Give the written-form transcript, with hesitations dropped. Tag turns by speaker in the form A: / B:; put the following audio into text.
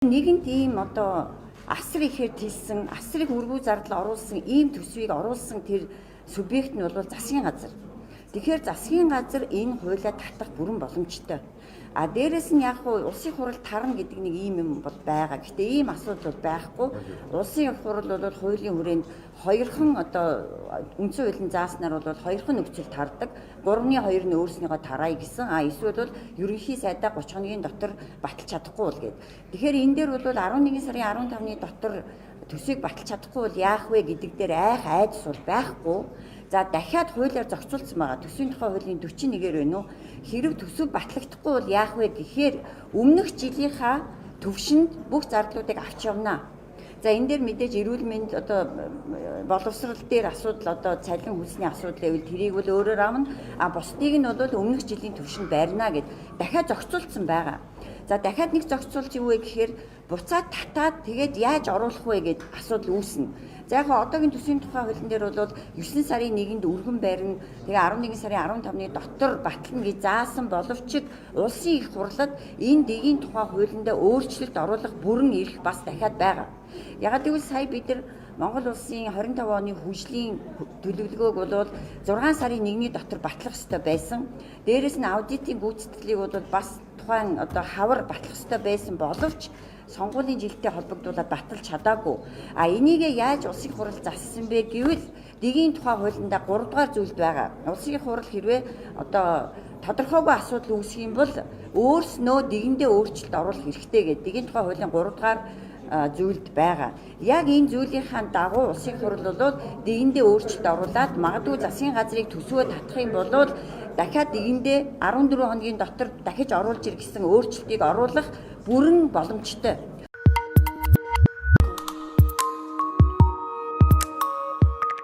A: Нэгэн тийм одоо асар ихээр тэлсэн, асар их үргүү зардал оруулсан ийм төсвийг оруулсан тэр субъект нь бол засгийн газар. Тэгэхээр засгийн газар энэ хуулиа татах бүрэн боломжтой. А дээрэс нь яг уу улсын хурал тарна гэдэг нэг ийм юм бол байгаа. Гэтэ ийм асуудал бол байхгүй. Улсын хурал бол хуулийн хүрээнд хоёрхан одоо үндсэн хуулийн зааснаар бол хоёрхан нөхцөл тардаг. 3-2 нь өөрснийгөө тараа гэсэн. А эсвэл бол ерөнхий сайдаа 30 хоногийн дотор баталж чадахгүй бол гээд. Тэгэхээр энэ дээр бол 11 сарын 15-ны дотор төсвийг баталж чадахгүй бол яах вэ гэдэг дээр айдас бол байхгүй. За дахиад хуулиар зохицуулсан байгаа. Төсвийн тухай хуулийн 41-ээр байна уу? Хэрэг төсөв батлагдахгүй бол яах вэ гэхээр өмнөх жилийнхаа төвшөнд бүх зардлуудыг авч явнаа. За энэ дээр мэдээж эрүүл мэнд одоо боловсрал дээр асуудал одоо цалин хөлсний асуудал гэвэл тэрийг бол өөрөөр авна. А бусдыг нь бол өмнөх жилийн төвшөнд байрнаа гэд дахиад зохицуулсан байгаа. За дахиад нэг зохицуулж юу вэ гэхээр буцаад татаад тэгээд яаж оруулах вэ гэд асуудал үүснэ. За яг одоогийн төсвийн тухай хуулийн дээр бол 9 сарын 1-нд өргөн байрна. Тэгээ 11 сарын 15-ны дотор батлна гэж заасан боловч улсын их хурлад энэ дэгийн тухай хуулиндаа өөрчлөлт оруулах бүрэн эрх бас дахиад байгаа. Ягаад гэвэл сая бид нар Монгол улсын 25 оны хүчлийн төлөвлөгөөг бол 6 сарын 1-ний дотор батлах ёстой байсан. Дээрээс нь аудитын гүйцэтгэлийг бол бас тухайн одоо хавар батлах ёстой байсан боловч сонгуулийн жилдээ холбогдуулаад баталж чадаагүй. А энийгээ яаж улсын хурал зассан бэ гэвэл дэгийн тухай хуулиндаа 3 дугаар зүйлд байгаа. Улсын хурал хэрвээ одоо тодорхойгүй асуудал үүсэх юм бол өөрснөө дэгэндээ өөрчлөлт оруулах хэрэгтэй гэдэг дэгийн тухай хуулийн 3 дугаар зүйлд байгаа. Яг энэ зүйлийнхаа дагуу улсын хурал бол дэгэндээ өөрчлөлт оруулаад магадгүй засгийн газрыг төсвөө татах юм бол дахиад дэгэндээ 14 хоногийн дотор дахиж оруулж ир гэсэн өөрчлөлтийг оруулах бүрэн боломжтой.